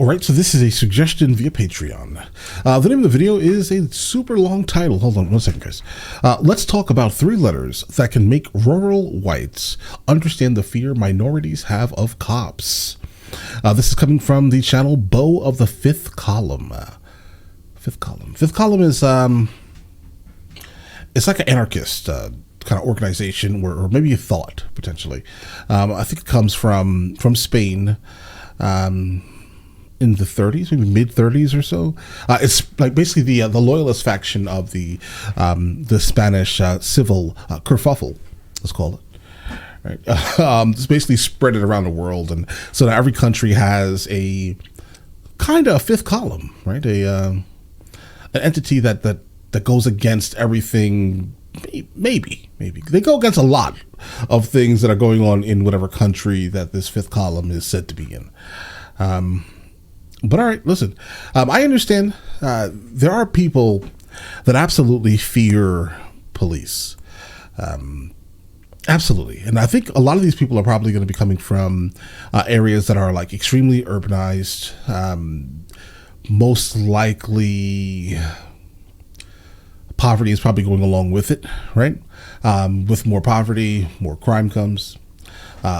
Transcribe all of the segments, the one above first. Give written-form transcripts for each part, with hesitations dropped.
All right, so this is a suggestion via Patreon. The name of the video is a super long title. Hold on one second, guys. Let's talk about 3 letters that can make rural whites understand the fear minorities have of cops. This is coming from the channel Beau of the Fifth Column. Fifth Column is it's like an anarchist kind of organization, or maybe a thought potentially. I think it comes from Spain. In the 30s, maybe mid 30s or so. It's like basically the loyalist faction of the Spanish civil kerfuffle, let's call it. Right? It's basically spread it around the world, and so now every country has a kind of a fifth column, right? An entity that goes against everything. Maybe they go against a lot of things that are going on in whatever country that this fifth column is said to be in. But all right, listen, I understand there are people that absolutely fear police. Absolutely. And I think a lot of these people are probably going to be coming from areas that are like extremely urbanized. Most likely poverty is probably going along with it, right? With more poverty, more crime comes,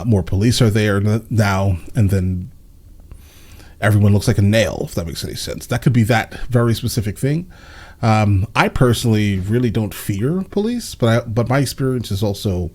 more police are there now, and then everyone looks like a nail, if that makes any sense. That could be that very specific thing. I personally really don't fear police, but my experience is also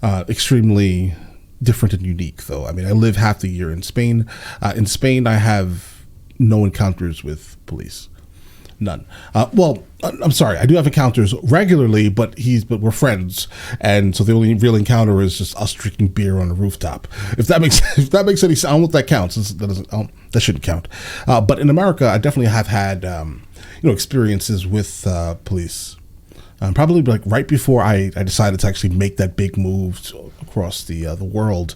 extremely different and unique, though. I mean, I live half the year in Spain. In Spain, I have no encounters with police. None. Well, I'm sorry. I do have encounters regularly, but we're friends, and so the only real encounter is just us drinking beer on a rooftop. If that makes any sense, I don't know if that counts. That shouldn't count. But in America, I definitely have had experiences with police. Probably like right before I decided to actually make that big move across the world.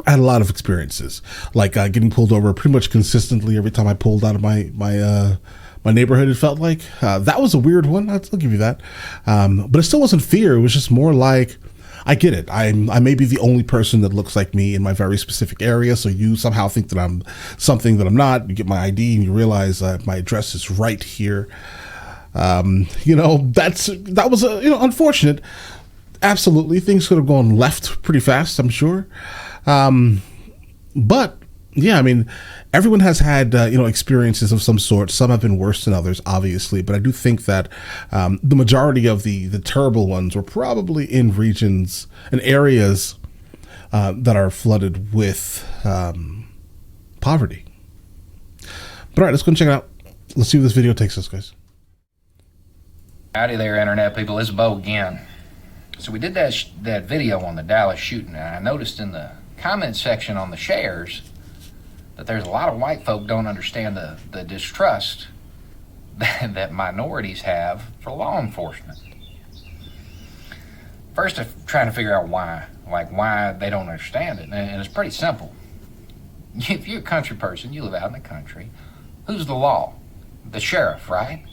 I had a lot of experiences, like getting pulled over pretty much consistently every time I pulled out of my neighborhood. It felt like that was a weird one. I'll give you that, but it still wasn't fear. It was just more like, I get it. I may be the only person that looks like me in my very specific area, so you somehow think that I'm something that I'm not. You get my ID and you realize that my address is right here. That was unfortunate. Absolutely, things could have gone left pretty fast, I'm sure. But yeah, I mean, everyone has had, experiences of some sort. Some have been worse than others, obviously, but I do think that, the majority of the terrible ones were probably in regions and areas, that are flooded with, poverty. But all right, let's go and check it out. Let's see where this video takes us, guys. Howdy there, internet people. It's Beau again. So we did that video on the Dallas shooting, and I noticed in the comment section on the shares that there's a lot of white folk don't understand the distrust that minorities have for law enforcement. First, I'm trying to figure out why they don't understand it, and it's pretty simple. If you're a country person, you live out in the country, who's the law? The sheriff, right?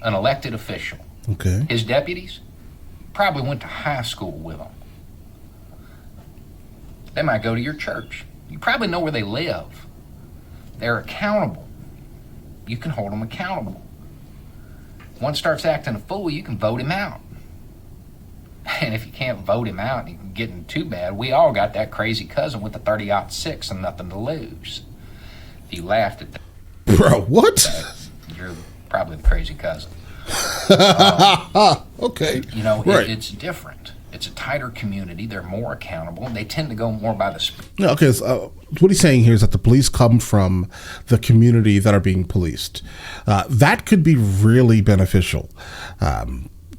An elected official. Okay. His deputies probably went to high school with them. They might go to your church. You probably know where they live. They're accountable. You can hold them accountable. One starts acting a fool, you can vote him out. And if you can't vote him out and you can get in too bad, we all got that crazy cousin with the 30-06 and nothing to lose. If you laughed at that, bro, what? You're probably the crazy cousin. Okay. Right. It's different. It's a tighter community. They're more accountable. They tend to go more by the... Yeah, okay, so, what he's saying here is that the police come from the community that are being policed. That could be really beneficial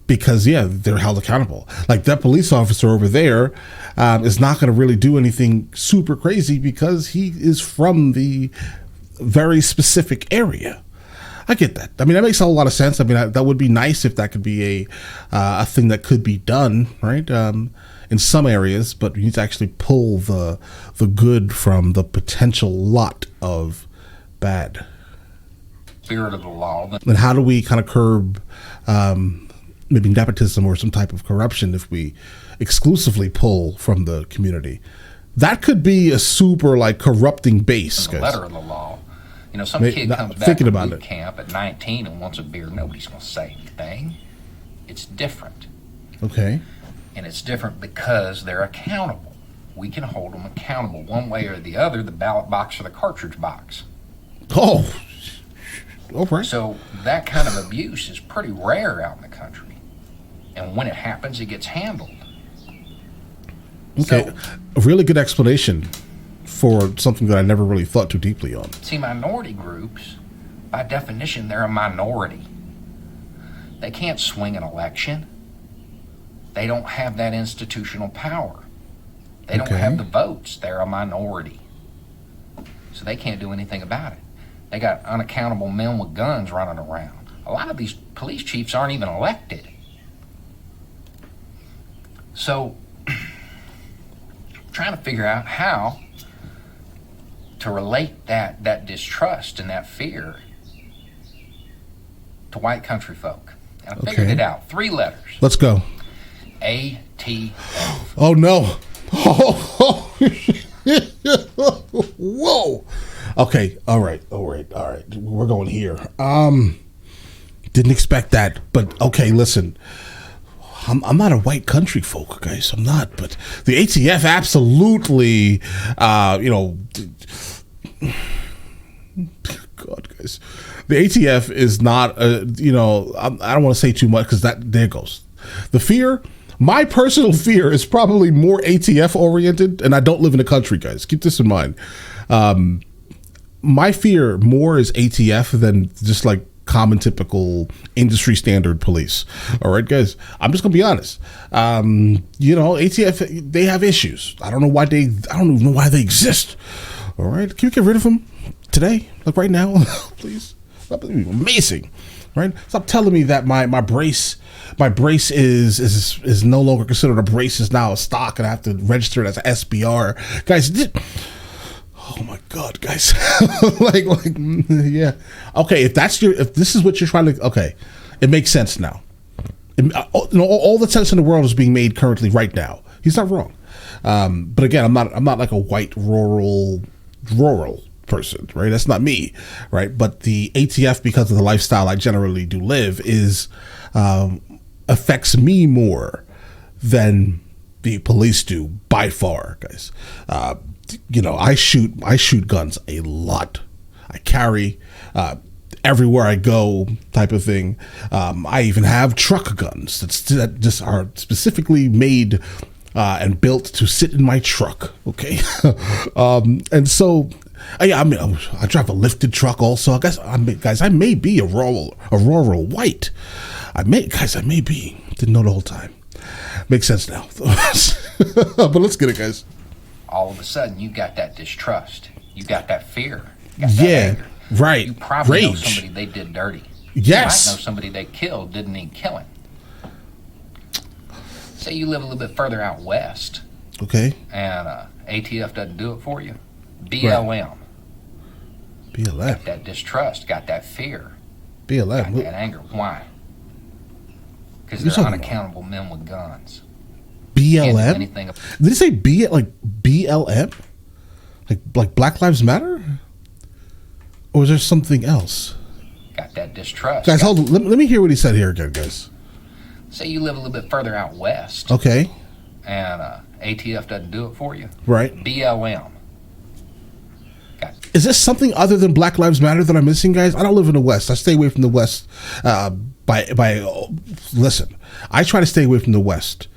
because, yeah, they're held accountable. Like that police officer over there is not going to really do anything super crazy because he is from the very specific area. I get that. I mean, that makes a lot of sense. I mean, that would be nice if that could be a thing that could be done, right? In some areas, but you need to actually pull the good from the potential lot of bad. Spirit of the law. And how do we kind of curb maybe nepotism or some type of corruption if we exclusively pull from the community? that could be a super like corrupting base, The guys. letter of the law. You know, some kid not comes back thinking from about boot it. camp at 19 and wants a beer. Nobody's going to say anything. It's different. Okay. And it's different because they're accountable. We can hold them accountable one way or the other, the ballot box or the cartridge box. Oh. All right. So that kind of abuse is pretty rare out in the country. And when it happens, it gets handled. Okay. So, A really good explanation for something that I never really thought too deeply on. see, minority groups, by definition, they're a minority. They can't swing an election. They don't have that institutional power. They don't Okay. have the votes. They're a minority. So they can't do anything about it. They got unaccountable men with guns running around. A lot of these police chiefs aren't even elected. So, trying to figure out how to relate that distrust and that fear to white country folk. And I figured Okay. it out. 3 letters. Let's go. ATF. Oh no. Oh, whoa. Okay. All right. We're going here. Didn't expect that, but okay. Listen, I'm not a white country folk, guys. I'm not, but the ATF absolutely, God, guys, the ATF is not, I don't want to say too much because there goes the fear. My personal fear is probably more ATF oriented, and I don't live in the country, guys. Keep this in mind. My fear more is ATF than just like common typical industry standard police. All right, guys, I'm just gonna be honest. ATF, they have issues. I don't even know why they exist. All right, can we get rid of them today, like right now? Please. That'd be amazing. Right, stop telling me that my brace is no longer considered a brace, is now a stock, and I have to register it as an SBR, guys. Oh my God, guys. Yeah. Okay, if this is what you're trying to, okay, it makes sense now. All the sense in the world is being made currently right now. He's not wrong. But again, I'm not like a white rural person, right? That's not me, right? But the ATF, because of the lifestyle I generally do live, is affects me more than the police do by far, guys. I shoot guns a lot. I carry everywhere I go, type of thing. I even have truck guns that just are specifically made and built to sit in my truck. Okay, and so. I drive a lifted truck also. I guess, guys, I may be a rural white. I may be. Didn't know the whole time. Makes sense now. But let's get it, guys. All of a sudden, you got that distrust. You got that fear. You got that anger. Right. You probably know Rage. somebody they did dirty. Yes. You might know somebody they killed didn't need killing. Say you live a little bit further out west, Okay. and ATF doesn't do it for you. BLM. BLM. That distrust, got that fear, BLM. got that anger. Why? Because What are you they're talking unaccountable men with guns. Can't do BLM. anything. Did it say BLM? Like Black Lives Matter? Or is there something else? Got that distrust. Guys, hold on. Let me hear what he said here again, guys. Say you live a little bit further out west, Okay. and ATF doesn't do it for you. Right. BLM. Is this something other than Black Lives Matter that I'm missing, guys? I don't live in the West. I stay away from the West. Listen, I try to stay away from the West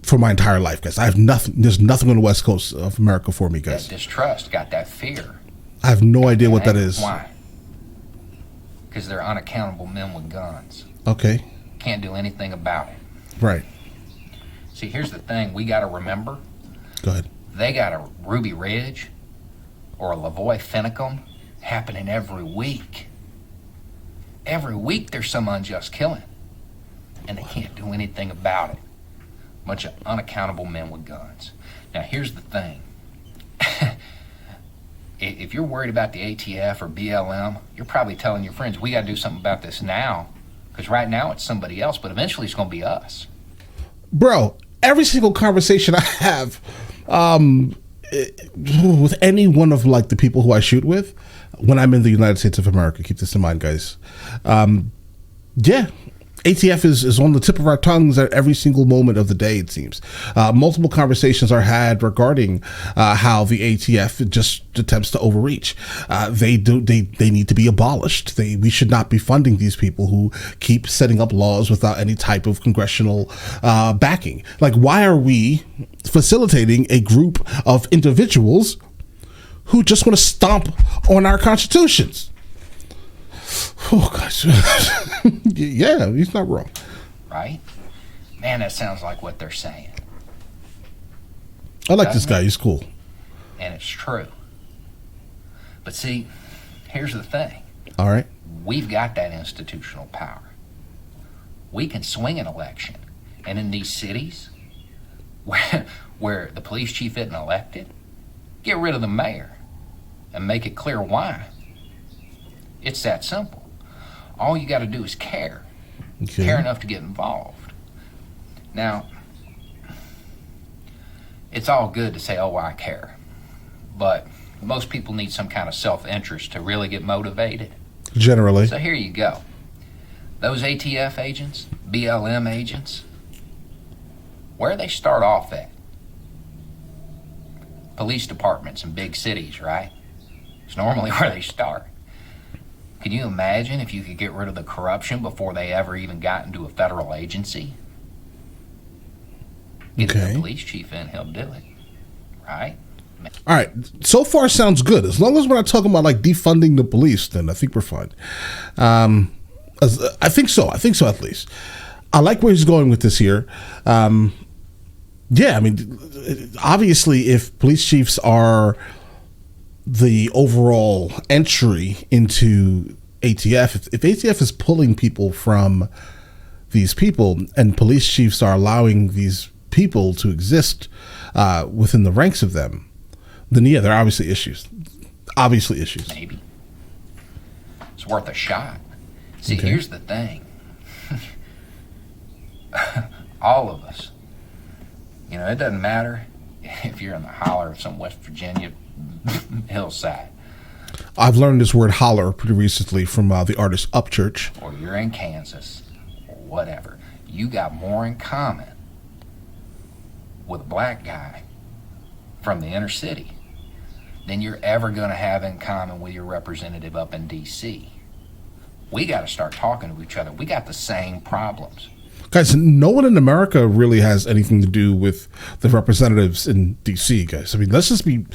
for my entire life, guys. I have nothing. There's nothing on the West Coast of America for me, guys. That distrust, got that fear. I have no idea what that is. Why? Because they're unaccountable men with guns. Okay. Can't do anything about it. Right. See, here's the thing we got to remember. Go ahead. They got a Ruby Ridge or a Lavoy Finicum happening every week. Every week there's some unjust killing. And they can't do anything about it. Bunch of unaccountable men with guns. Now, here's the thing. If you're worried about the ATF or BLM, you're probably telling your friends, we got to do something about this now. Because right now it's somebody else, but eventually it's going to be us. Bro, every single conversation I have With any one of like the people who I shoot with when I'm in the United States of America. Keep this in mind, guys. Yeah. ATF is on the tip of our tongues at every single moment of the day, it seems. Multiple conversations are had regarding how the ATF just attempts to overreach. They need to be abolished. We should not be funding these people who keep setting up laws without any type of congressional backing. Like, why are we facilitating a group of individuals who just want to stomp on our constitutions? Oh, gosh. Yeah, he's not wrong. Right? Man, that sounds like what they're saying. I like this guy. He's cool. And it's true. But see, here's the thing. All right. We've got that institutional power. We can swing an election. And in these cities where the police chief isn't elected, get rid of the mayor and make it clear why. It's that simple. All you got to do is care. Okay. Care enough to get involved. Now, it's all good to say, oh, I care. But most people need some kind of self-interest to really get motivated. Generally. So here you go. Those ATF agents, BLM agents, where they start off at? Police departments in big cities, right? It's normally where they start. Can you imagine if you could get rid of the corruption before they ever even got into a federal agency? Get the police chief in, he'll do it. Right? All right. So far sounds good. As long as we're not talking about like defunding the police, then I think we're fine. I think so. I think so, at least. I like where he's going with this here. Yeah, I mean, obviously, if police chiefs are the overall entry into ATF, if ATF is pulling people from these people and police chiefs are allowing these people to exist within the ranks of them, then yeah, there are obviously issues. Obviously issues. Maybe. It's worth a shot. See, here's the thing. All of us, you know, it doesn't matter if you're in the holler of some West Virginia hillside. I've learned this word holler pretty recently from the artist Upchurch. Or you're in Kansas, or whatever. You got more in common with a black guy from the inner city than you're ever going to have in common with your representative up in D.C. We got to start talking to each other. We got the same problems. Guys, no one in America really has anything to do with the representatives in D.C., guys. I mean, let's just be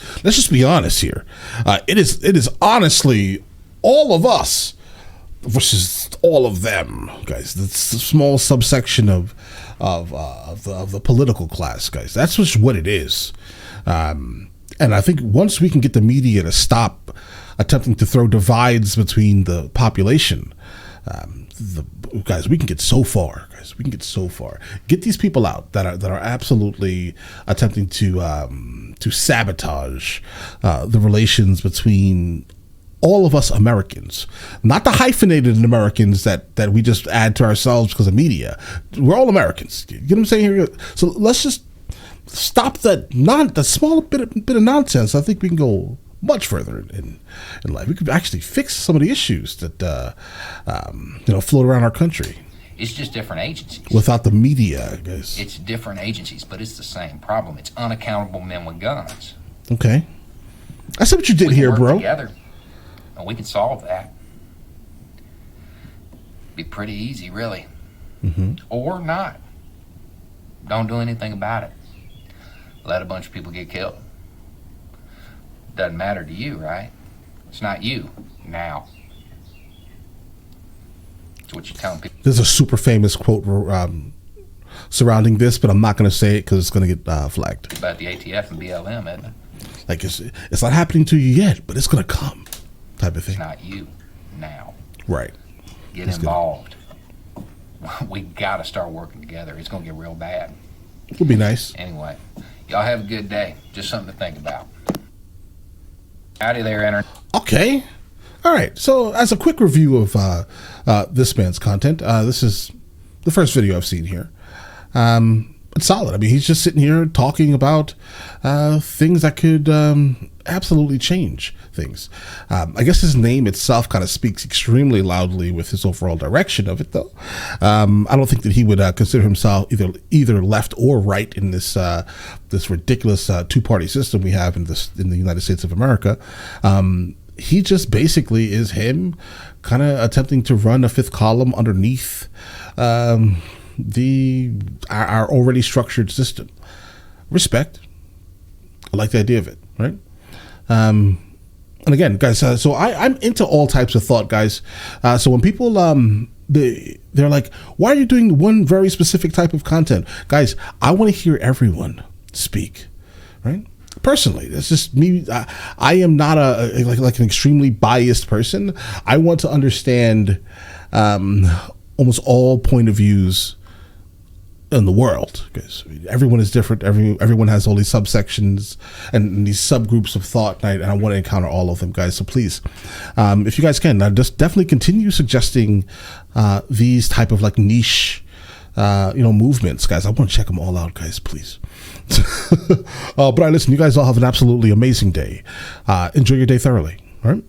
honest here. It is honestly all of us versus all of them, guys. It's a small subsection of the political class, guys. That's just what it is. And I think once we can get the media to stop attempting to throw divides between the population, guys, we can get so far. Guys, we can get so far. Get these people out that are absolutely attempting to sabotage the relations between all of us Americans, not the hyphenated Americans that we just add to ourselves because of media. We're all Americans. You get what I'm saying here? So let's just stop that small bit of nonsense. I think we can go much further in life. We could actually fix some of the issues that float around our country. It's just different agencies. Without the media, I guess. It's different agencies, but it's the same problem. It's unaccountable men with guns. Okay. I see what you did here, bro. Together, and we can solve that. Be pretty easy, really. Mm-hmm. Or not. Don't do anything about it. Let a bunch of people get killed. Doesn't matter to you, right? It's not you now. It's what you tell people. There's a super famous quote surrounding this, but I'm not going to say it because it's going to get flagged. About the ATF and BLM, isn't it? Like it's not happening to you yet, but it's going to come, type of thing. It's not you now. Right. Get involved. We got to start working together. It's going to get real bad. It'll be nice. Anyway, y'all have a good day. Just something to think about. Howdy there, Enter. Okay. All right. So as a quick review of this man's content, this is the first video I've seen here. I it's solid. I mean, he's just sitting here talking about things that could absolutely change things. I guess his name itself kind of speaks extremely loudly with his overall direction of it, though. I don't think that he would consider himself either left or right in this this ridiculous two-party system we have in the United States of America. He just basically is him kind of attempting to run a fifth column underneath our already structured system. Respect. I like the idea of it, right? And again, guys, so I'm into all types of thought, guys. So when people they're like, why are you doing one very specific type of content? Guys, I want to hear everyone speak, right? Personally, that's just me. I am not like an extremely biased person. I want to understand almost all point of views in the world, because everyone is different. Everyone has all these subsections and these subgroups of thought, and I want to encounter all of them, guys. So please, if you guys can, just definitely continue suggesting these type of like niche movements, guys. I want to check them all out, guys, please. But listen, you guys all have an absolutely amazing day. Enjoy your day thoroughly. All right.